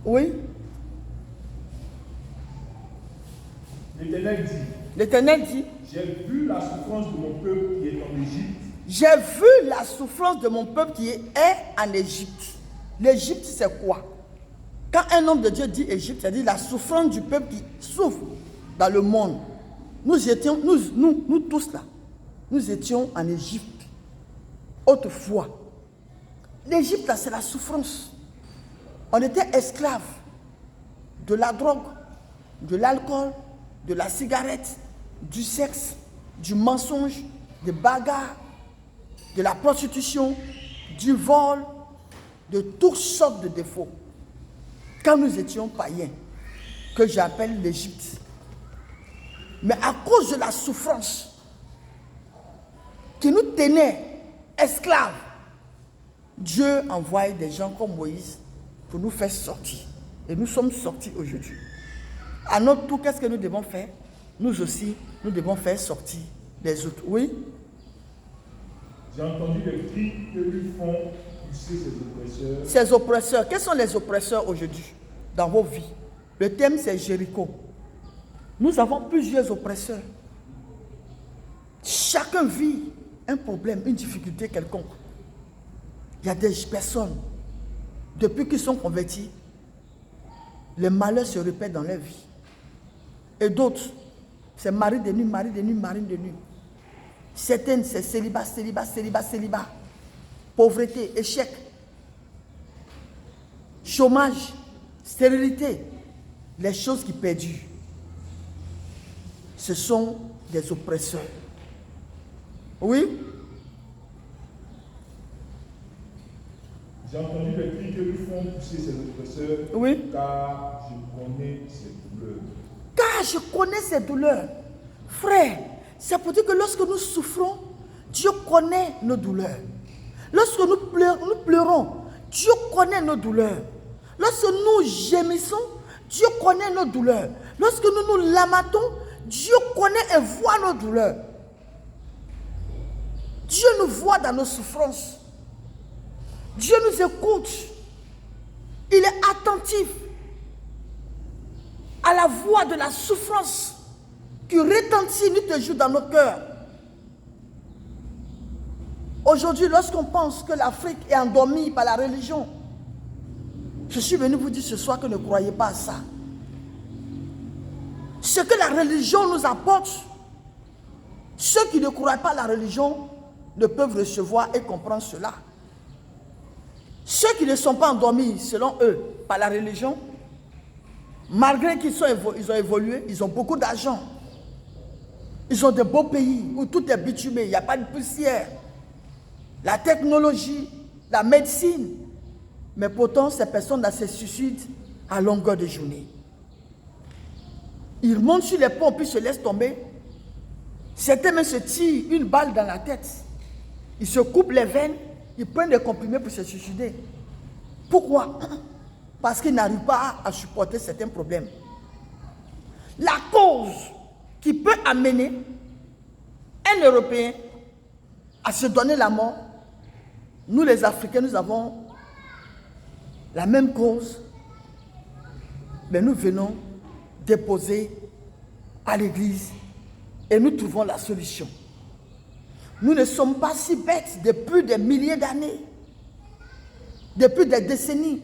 Oui. L'Éternel dit, L'Éternel dit, j'ai vu la souffrance de mon peuple qui est en Égypte. j'ai vu la souffrance de mon peuple qui est en Égypte. L'Égypte, c'est quoi? Quand un homme de Dieu dit Égypte, c'est-à-dire la souffrance du peuple qui souffre dans le monde. Nous étions, nous tous là, nous étions en Égypte. Autrefois. L'Égypte, là, c'est la souffrance. On était esclaves de la drogue, de l'alcool, de la cigarette, du sexe, du mensonge, des bagarres, de la prostitution, du vol, de toutes sortes de défauts. Quand nous étions païens, que j'appelle l'Égypte. Mais à cause de la souffrance qui nous tenait esclaves, Dieu envoie des gens comme Moïse pour nous faire sortir. Et nous sommes sortis aujourd'hui. À notre tour, qu'est-ce que nous devons faire? Nous aussi, nous devons faire sortir les autres. Oui? J'ai entendu les cris que lui font pousser ses oppresseurs. Ces oppresseurs, quels sont les oppresseurs aujourd'hui dans vos vies? Le thème, c'est Jéricho. Nous avons plusieurs oppresseurs. Chacun vit un problème, une difficulté quelconque. Il y a des personnes, depuis qu'ils sont convertis, les malheurs se répètent dans leur vie. Et d'autres, c'est mari de nuit, mari de nuit, mari de nuit. Certaines, c'est célibat, célibat, célibat, célibat. Pauvreté, échec, chômage, stérilité. Les choses qui perdurent, ce sont des oppresseurs. Oui? J'ai entendu les cris que lui font pousser ses oppresseurs. Oui? Car je connais ses douleurs. Car je connais ces douleurs. Frère, c'est pour dire que lorsque nous souffrons, Dieu connaît nos douleurs. Lorsque nous pleurons, Dieu connaît nos douleurs. Lorsque nous gémissons, Dieu connaît nos douleurs. Lorsque nous nous lamentons, Dieu connaît et voit nos douleurs. Dieu nous voit dans nos souffrances. Dieu nous écoute. Il est attentif à la voix de la souffrance qui retentit nuit et jour dans nos cœurs. Aujourd'hui, lorsqu'on pense que l'Afrique est endormie par la religion, je suis venu vous dire ce soir que ne croyez pas à ça. Ce que la religion nous apporte, ceux qui ne croient pas à la religion ne peuvent recevoir et comprendre cela. Ceux qui ne sont pas endormis, selon eux, par la religion, malgré qu'ils ont évolué, ils ont beaucoup d'argent. Ils ont de beaux pays où tout est bitumé, il n'y a pas de poussière. La technologie, la médecine. Mais pourtant, ces personnes-là se suicident à longueur de journée. Ils montent sur les ponts puis se laissent tomber. Certains même se tirent une balle dans la tête. Ils se coupent les veines, ils prennent des comprimés pour se suicider. Pourquoi? Parce qu'ils n'arrivent pas à supporter certains problèmes. La cause qui peut amener un Européen à se donner la mort, nous les Africains, nous avons la même cause, mais nous venons déposer à l'église et nous trouvons la solution. Nous ne sommes pas si bêtes depuis des milliers d'années, depuis des décennies.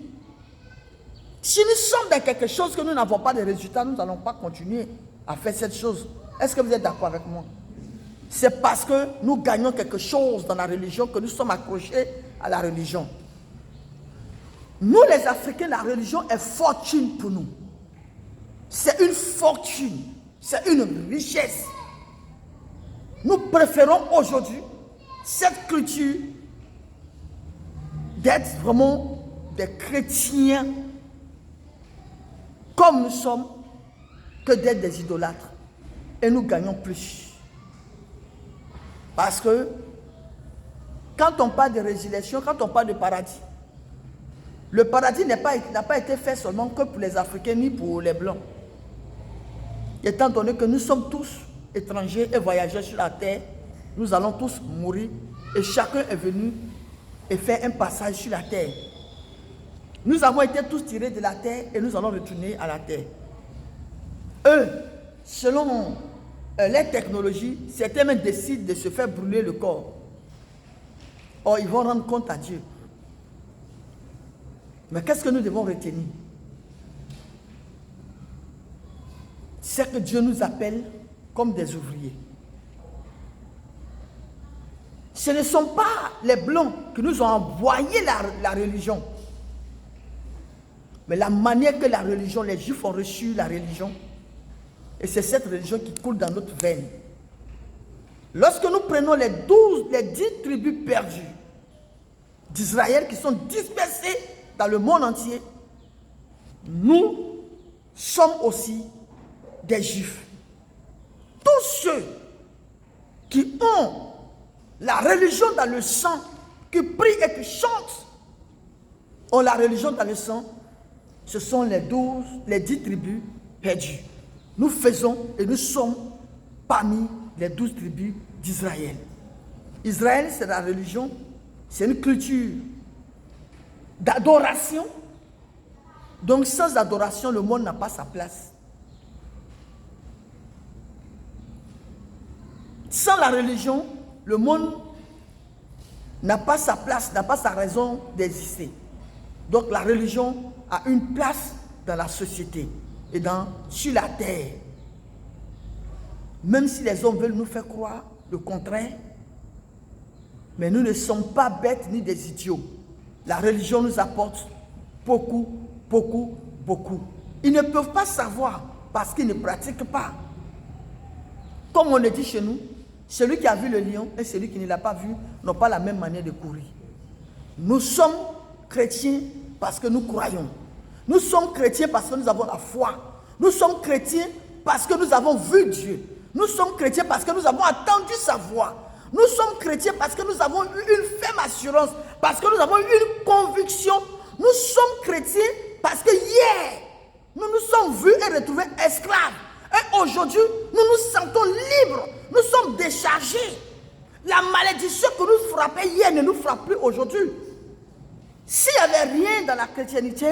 Si nous sommes dans quelque chose que nous n'avons pas de résultats, nous n'allons pas continuer à faire cette chose. Est-ce que vous êtes d'accord avec moi? C'est parce que nous gagnons quelque chose dans la religion que nous sommes accrochés à la religion. Nous les Africains, la religion est fortune pour nous. C'est une fortune, c'est une richesse. Nous préférons aujourd'hui cette culture d'être vraiment des chrétiens comme nous sommes que d'être des idolâtres. Et nous gagnons plus. Parce que quand on parle de résurrection, quand on parle de paradis, le paradis n'a pas été fait seulement que pour les Africains ni pour les Blancs. Étant donné que nous sommes tous étrangers et voyageurs sur la terre, nous allons tous mourir et chacun est venu et fait un passage sur la terre. Nous avons été tous tirés de la terre et nous allons retourner à la terre. Eux, selon les technologies, certains même décident de se faire brûler le corps. Or, ils vont rendre compte à Dieu. Mais qu'est-ce que nous devons retenir? C'est que Dieu nous appelle comme des ouvriers. Ce ne sont pas les Blancs qui nous ont envoyé la religion. Mais la manière que la religion, les Juifs ont reçu la religion, et c'est cette religion qui coule dans notre veine. Lorsque nous prenons les 10 tribus perdues d'Israël qui sont dispersées dans le monde entier, nous sommes aussi des Juifs. Tous ceux qui ont la religion dans le sang, qui prient et qui chantent, ont la religion dans le sang, ce sont les 10 tribus perdues. Nous faisons et nous sommes parmi les 12 tribus d'Israël. Israël, c'est la religion, c'est une culture d'adoration. Donc sans adoration, le monde n'a pas sa place. Sans la religion, le monde n'a pas sa place, n'a pas sa raison d'exister. Donc la religion a une place dans la société et sur la terre. Même si les hommes veulent nous faire croire le contraire, mais nous ne sommes pas bêtes ni des idiots. La religion nous apporte beaucoup, beaucoup, beaucoup. Ils ne peuvent pas savoir parce qu'ils ne pratiquent pas. Comme on le dit chez nous, celui qui a vu le lion et celui qui ne l'a pas vu n'ont pas la même manière de courir. Nous sommes chrétiens parce que nous croyons. Nous sommes chrétiens parce que nous avons la foi. Nous sommes chrétiens parce que nous avons vu Dieu. Nous sommes chrétiens parce que nous avons entendu sa voix. Nous sommes chrétiens parce que nous avons eu une ferme assurance, parce que nous avons eu une conviction. Nous sommes chrétiens parce que hier, nous nous sommes vus et retrouvés esclaves. Et aujourd'hui, nous nous sentons libres. Nous sommes déchargés. La malédiction que nous frappait hier ne nous frappe plus aujourd'hui. S'il n'y avait rien dans la chrétienté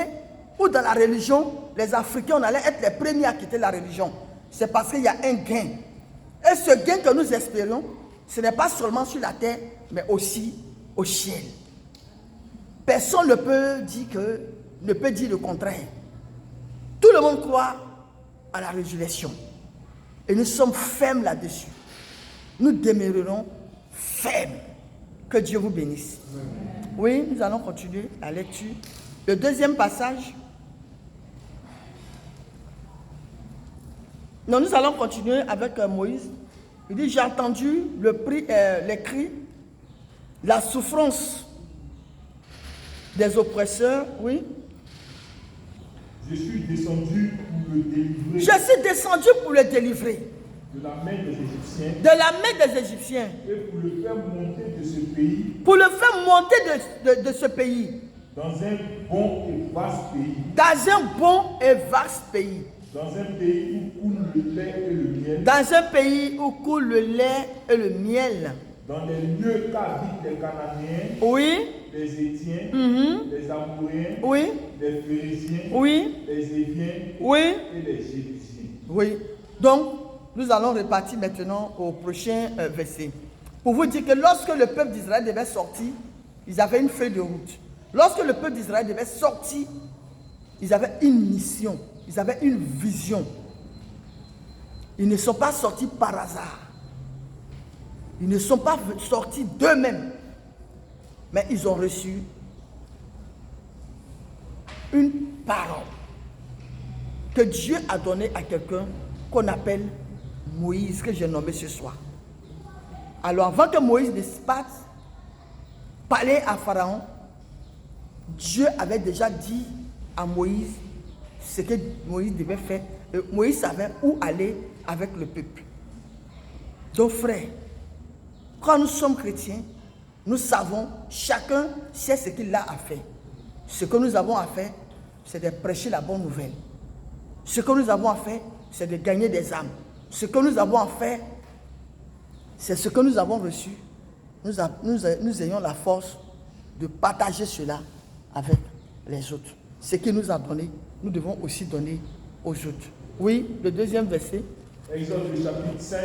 ou dans la religion, les Africains, on allait être les premiers à quitter la religion. C'est parce qu'il y a un gain. Et ce gain que nous espérons, ce n'est pas seulement sur la terre, mais aussi au ciel. Personne ne peut dire le contraire. Tout le monde croit à la résurrection. Et nous sommes fermes là-dessus. Nous demeurerons fermes. Que Dieu vous bénisse. Oui, nous allons continuer la lecture. Le deuxième passage. Non, nous allons continuer avec Moïse. Il dit, j'ai entendu les cris, la souffrance des oppresseurs. Oui. Je suis descendu pour le délivrer. Je suis descendu pour le délivrer. De la main des Égyptiens. De la main des Égyptiens. Et pour le faire monter de ce pays. Pour le faire monter de ce pays. Dans un bon et vaste pays. Dans un bon et vaste pays. Dans un pays où coule le lait et le miel. Dans un pays où coule le lait et le miel. Dans les lieux qu'habitent les Cananéens. Oui. Les Étiens. Les Amoréens. Oui. Les Phérésiens. Oui. Les Éviens. Oui. Et les Jébusiens. Oui. Donc, nous allons repartir maintenant au prochain verset. Pour vous dire que lorsque le peuple d'Israël devait sortir, ils avaient une feuille de route. Lorsque le peuple d'Israël devait sortir, ils avaient une mission. Ils avaient une vision. Ils ne sont pas sortis par hasard. Ils ne sont pas sortis d'eux-mêmes. Mais ils ont reçu une parole que Dieu a donnée à quelqu'un qu'on appelle Moïse, que j'ai nommé ce soir. Alors avant que Moïse ne passe parler à Pharaon, Dieu avait déjà dit à Moïse ce que Moïse devait faire. Moïse savait où aller avec le peuple. Donc frère, quand nous sommes chrétiens, nous savons, chacun sait ce qu'il a à faire. Ce que nous avons à faire, c'est de prêcher la bonne nouvelle. Ce que nous avons à faire, c'est de gagner des âmes. Ce que nous avons à faire, c'est ce que nous avons reçu. Nous ayons la force de partager cela avec les autres. ce qu'il nous a donné, nous devons aussi donner aux autres. Oui, le deuxième verset. Exode le chapitre 5.